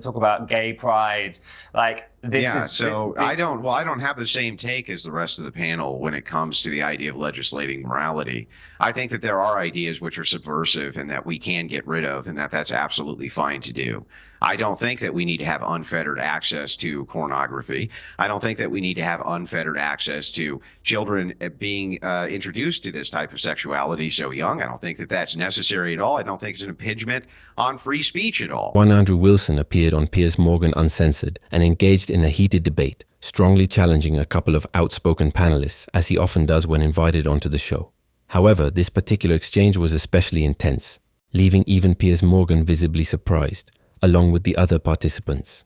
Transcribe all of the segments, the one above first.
talk about gay pride. Like this is so I don't have the same take as the rest of the panel when it comes to the idea of legislating morality. I think that there are ideas which are subversive and that we can get rid of, and that's absolutely fine to do. I don't think that we need to have unfettered access to pornography. I don't think that we need to have unfettered access to children being introduced to this type of sexuality so young. I don't think that that's necessary at all. I don't think it's an impingement on free speech at all. One Andrew Wilson appeared on Piers Morgan Uncensored and engaged in a heated debate, strongly challenging a couple of outspoken panelists, as he often does when invited onto the show. However, this particular exchange was especially intense, leaving even Piers Morgan visibly surprised, along with the other participants.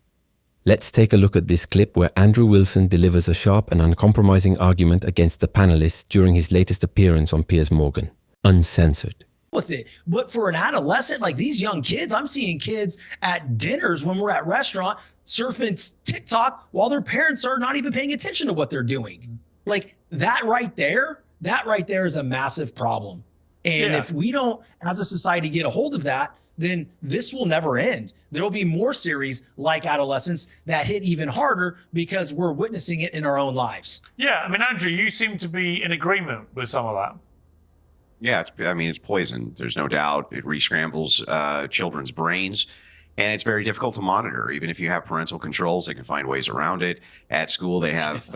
Let's take a look at this clip where Andrew Wilson delivers a sharp and uncompromising argument against the panelists during his latest appearance on Piers Morgan Uncensored. With it, but for an adolescent, like these young kids, I'm seeing kids at dinners when we're at restaurant surfing TikTok while their parents are not even paying attention to what they're doing. Like that right there is a massive problem. And if we don't, as a society, get a hold of that, then this will never end. There'll be more series like Adolescence that hit even harder because we're witnessing it in our own lives. Yeah, I mean, Andrew, you seem to be in agreement with some of that. Yeah, it's poison. There's no doubt. It re-scrambles children's brains, and it's very difficult to monitor. Even if you have parental controls, they can find ways around it. At school, they have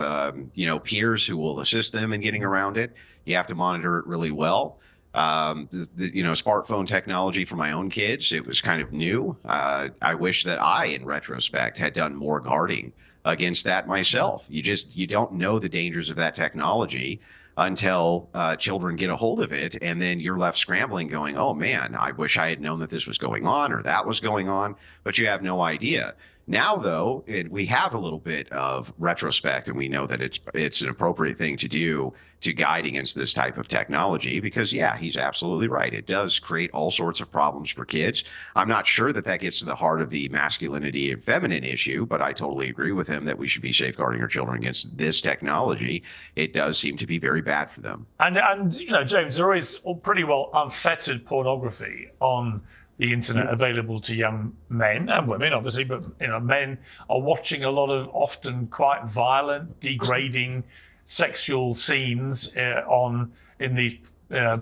peers who will assist them in getting around it. You have to monitor it really well. Smartphone technology for my own kids, it was kind of new. I wish that I, in retrospect, had done more guarding against that myself. You don't know the dangers of that technology until children get a hold of it, and then you're left scrambling going, oh man, I wish I had known that this was going on or that was going on, but you have no idea. Now, though, we have a little bit of retrospect, and we know that it's an appropriate thing to do to guide against this type of technology because, yeah, he's absolutely right. It does create all sorts of problems for kids. I'm not sure that gets to the heart of the masculinity and feminine issue, but I totally agree with him that we should be safeguarding our children against this technology. It does seem to be very bad for them. And James, there is pretty well unfettered pornography on the internet available to young men and women, obviously, but men are watching a lot of often quite violent, degrading sexual scenes in these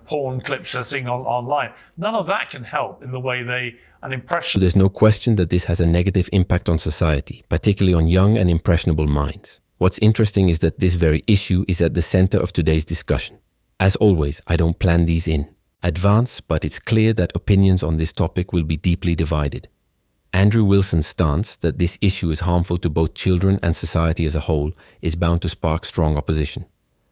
porn clips they're seeing online. None of that can help in the way an impression. There's no question that this has a negative impact on society, particularly on young and impressionable minds. What's interesting is that this very issue is at the center of today's discussion. As always, I don't plan these in advance, but it's clear that opinions on this topic will be deeply divided. Andrew Wilson's stance that this issue is harmful to both children and society as a whole is bound to spark strong opposition.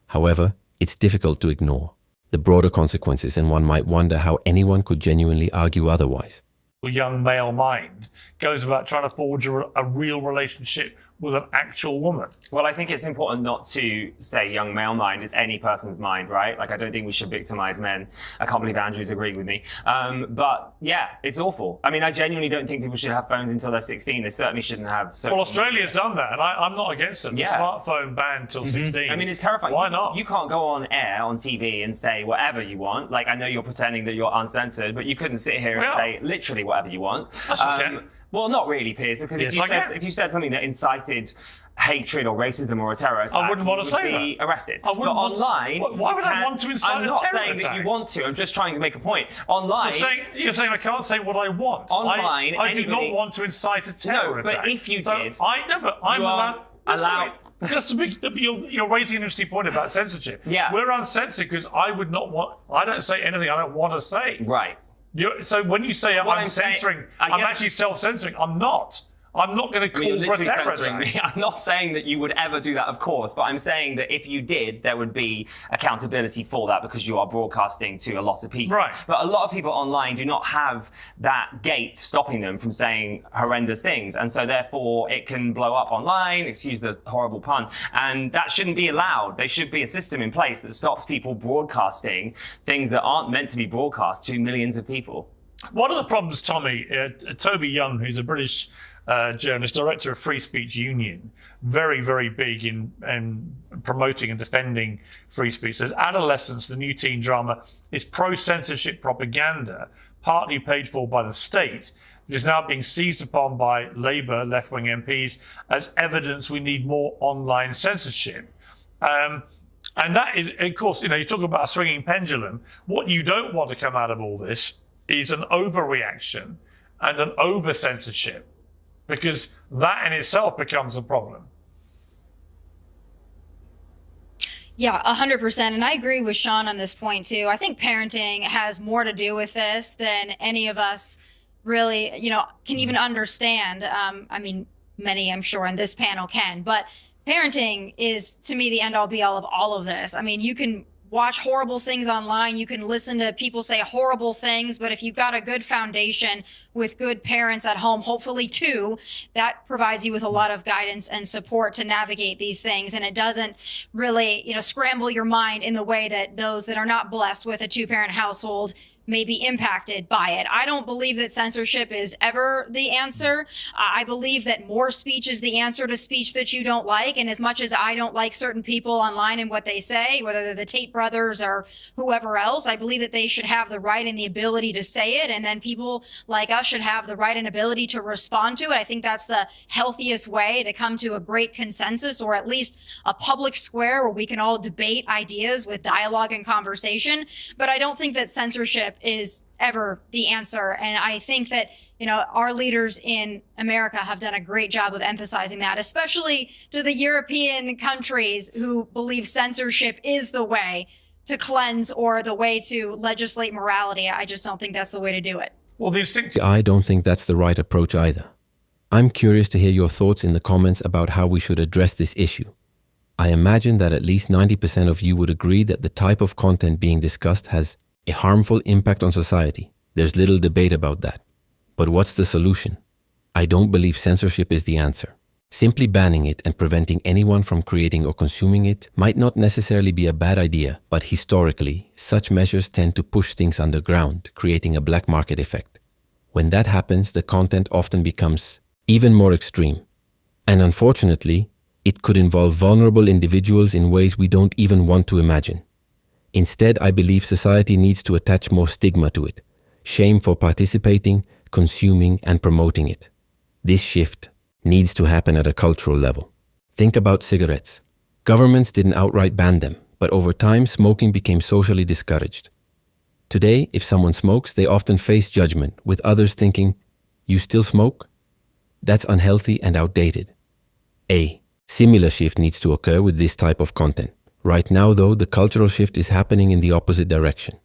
However, it's difficult to ignore the broader consequences, and one might wonder how anyone could genuinely argue otherwise. A young male mind goes about trying to forge a real relationship with an actual woman. Well, I think it's important not to say young male mind. It's any person's mind, right? Like, I don't think we should victimize men. I can't believe Andrew's agreeing with me. But yeah, it's awful. I mean, I genuinely don't think people should have phones until they're 16. They certainly shouldn't have. Well, Australia's done that, and I'm not against it. The smartphone ban till 16. I mean, it's terrifying. Why not? You can't go on air on TV and say whatever you want. Like, I know you're pretending that you're uncensored, but you couldn't sit here and say literally whatever you want. That's okay. Well, not really, Piers, because if you said something that incited hatred or racism or a terror attack, I wouldn't want to say be arrested. I wouldn't online, why would I want to incite a terror attack? I'm not saying that you want to. I'm just trying to make a point. Online, you're saying I can't say what I want. Online, I do not want to incite a terror attack. But if you did, I'm allowed. Just to be, you're raising an interesting point about censorship. Yeah, we're uncensored because I don't say anything I don't want to say. Right. So when you say I'm censoring, I'm actually self-censoring. I'm not. I'm not going to call for a terror attack. I'm not saying that you would ever do that, of course, but I'm saying that if you did, there would be accountability for that because you are broadcasting to a lot of people. Right. But a lot of people online do not have that gate stopping them from saying horrendous things, and so therefore it can blow up online, excuse the horrible pun, and that shouldn't be allowed. There should be a system in place that stops people broadcasting things that aren't meant to be broadcast to millions of people. One of the problems, Tommy, Toby Young, who's a British journalist, director of Free Speech Union, very, very big in promoting and defending free speech, says Adolescence, the new teen drama, is pro-censorship propaganda, partly paid for by the state, which is now being seized upon by Labour left-wing MPs as evidence we need more online censorship. And that is, of course, you talk about a swinging pendulum. What you don't want to come out of all this is an overreaction and an over-censorship, because that in itself becomes a problem. Yeah, 100%. And I agree with Sean on this point too. I think parenting has more to do with this than any of us really, can even understand. I mean, many, I'm sure, on this panel can, but parenting is, to me, the end all be all of all of this. I mean, you can watch horrible things online. You can listen to people say horrible things, but if you've got a good foundation with good parents at home, hopefully too, that provides you with a lot of guidance and support to navigate these things. And it doesn't really, scramble your mind in the way that those that are not blessed with a two-parent household may be impacted by it. I don't believe that censorship is ever the answer. I believe that more speech is the answer to speech that you don't like. And as much as I don't like certain people online and what they say, whether they're the Tate brothers or whoever else, I believe that they should have the right and the ability to say it. And then people like us should have the right and ability to respond to it. I think that's the healthiest way to come to a great consensus, or at least a public square where we can all debate ideas with dialogue and conversation. But I don't think that censorship is ever the answer. And I think that, our leaders in America have done a great job of emphasizing that, especially to the European countries who believe censorship is the way to cleanse or the way to legislate morality. I just don't think that's the way to do it. Well, I don't think that's the right approach either. I'm curious to hear your thoughts in the comments about how we should address this issue. I imagine that at least 90% of you would agree that the type of content being discussed has a harmful impact on society. There's little debate about that. But what's the solution? I don't believe censorship is the answer. Simply banning it and preventing anyone from creating or consuming it might not necessarily be a bad idea, but historically, such measures tend to push things underground, creating a black market effect. When that happens, the content often becomes even more extreme. And unfortunately, it could involve vulnerable individuals in ways we don't even want to imagine. Instead, I believe society needs to attach more stigma to it, shame for participating, consuming, and promoting it. This shift needs to happen at a cultural level. Think about cigarettes. Governments didn't outright ban them, but over time, smoking became socially discouraged. Today, if someone smokes, they often face judgment, with others thinking, "You still smoke?" That's unhealthy and outdated. A similar shift needs to occur with this type of content. Right now, though, the cultural shift is happening in the opposite direction.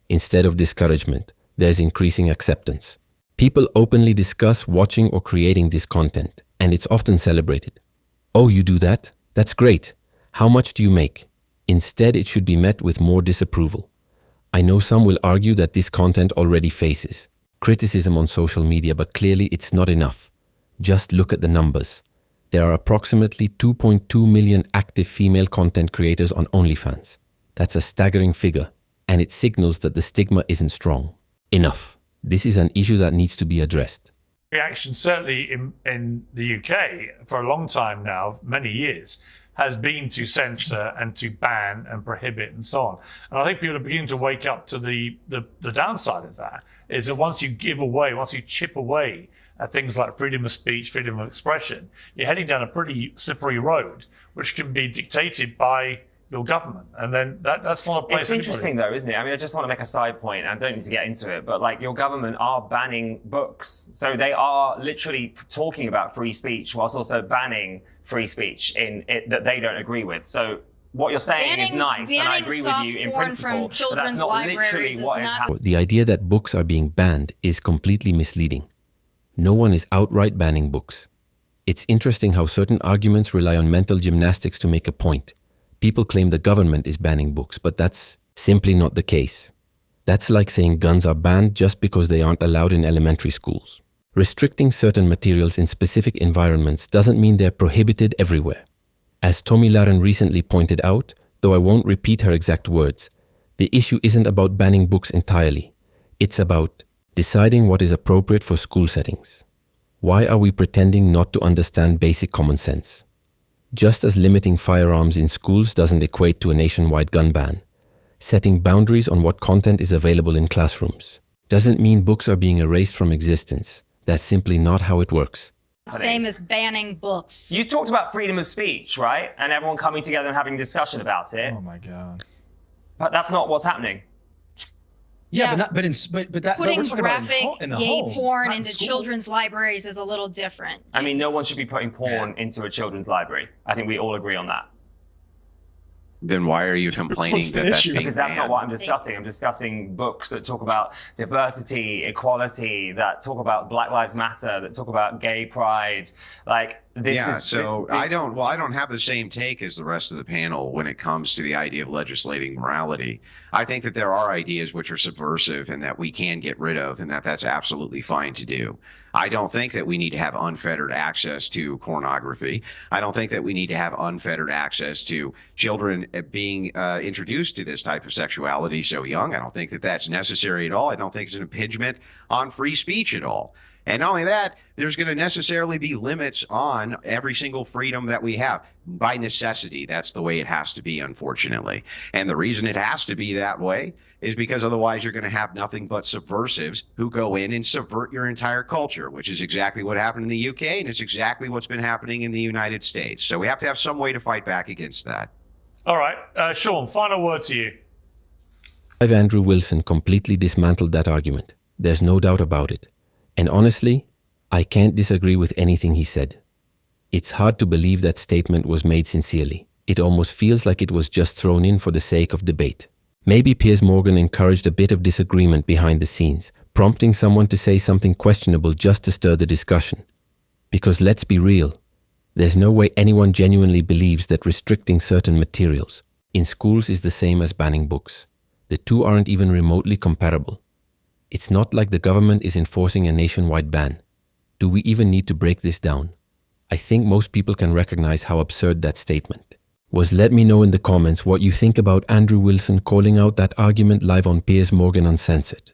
Instead of discouragement, there's increasing acceptance. People openly discuss watching or creating this content, and it's often celebrated. "Oh, you do that? That's great. How much do you make?" Instead, it should be met with more disapproval. I know some will argue that this content already faces criticism on social media, but clearly it's not enough. Just look at the numbers. There are approximately 2.2 million active female content creators on OnlyFans. That's a staggering figure, and it signals that the stigma isn't strong enough. This is an issue that needs to be addressed. Reaction, certainly in the UK, for a long time now, many years, has been to censor and to ban and prohibit and so on. And I think people are beginning to wake up to the downside of that, is that once you chip away at things like freedom of speech, freedom of expression, you're heading down a pretty slippery road, which can be dictated by your government. And then that's not a place. It's interesting though, isn't it? I mean, I just want to make a side point, and I don't need to get into it, but like your government are banning books. So they are literally talking about free speech whilst also banning free speech that they don't agree with. So what you're saying is nice, and I agree with you in principle, but that's not literally what is happening. The idea that books are being banned is completely misleading. No one is outright banning books. It's interesting how certain arguments rely on mental gymnastics to make a point. People claim the government is banning books, but that's simply not the case. That's like saying guns are banned just because they aren't allowed in elementary schools. Restricting certain materials in specific environments doesn't mean they're prohibited everywhere. As Tommy Lahren recently pointed out, though I won't repeat her exact words, the issue isn't about banning books entirely. It's about deciding what is appropriate for school settings. Why are we pretending not to understand basic common sense? Just as limiting firearms in schools doesn't equate to a nationwide gun ban, setting boundaries on what content is available in classrooms doesn't mean books are being erased from existence. That's simply not how it works. Same as banning books. You talked about freedom of speech, right? And everyone coming together and having a discussion about it. Oh my God. But that's not what's happening. Yeah, Yeah. but Putting we're talking about graphic in the gay home, porn not in into school. children's libraries is a little different. I mean, no one should be putting porn into a children's library. I think we all agree on that. Then why are you complaining What's the that that's issue? being Because that's not banned? what I'm discussing. I'm discussing books that talk about diversity, equality, that talk about Black Lives Matter, that talk about gay pride. Like this Yeah, is so I don't have the same take as the rest of the panel when it comes to the idea of legislating morality. I think that there are ideas which are subversive and that we can get rid of, and that that's absolutely fine to do. I don't think that we need to have unfettered access to pornography. I don't think that we need to have unfettered access to children being introduced to this type of sexuality so young. I don't think that that's necessary at all. I don't think it's an impingement on free speech at all. And not only that, there's going to necessarily be limits on every single freedom that we have. By necessity, that's the way it has to be, unfortunately. And the reason it has to be that way is because otherwise you're going to have nothing but subversives who go in and subvert your entire culture, which is exactly what happened in the UK, and it's exactly what's been happening in the United States. So we have to have some way to fight back against that. All right, Sean, final word to you. Andrew Wilson completely dismantled that argument. There's no doubt about it. And honestly, I can't disagree with anything he said. It's hard to believe that statement was made sincerely. It almost feels like it was just thrown in for the sake of debate. Maybe Piers Morgan encouraged a bit of disagreement behind the scenes, prompting someone to say something questionable just to stir the discussion. Because let's be real, there's no way anyone genuinely believes that restricting certain materials in schools is the same as banning books. The two aren't even remotely comparable. It's not like the government is enforcing a nationwide ban. Do we even need to break this down? I think most people can recognize how absurd that statement was. Let me know in the comments what you think about Andrew Wilson calling out that argument live on Piers Morgan Uncensored.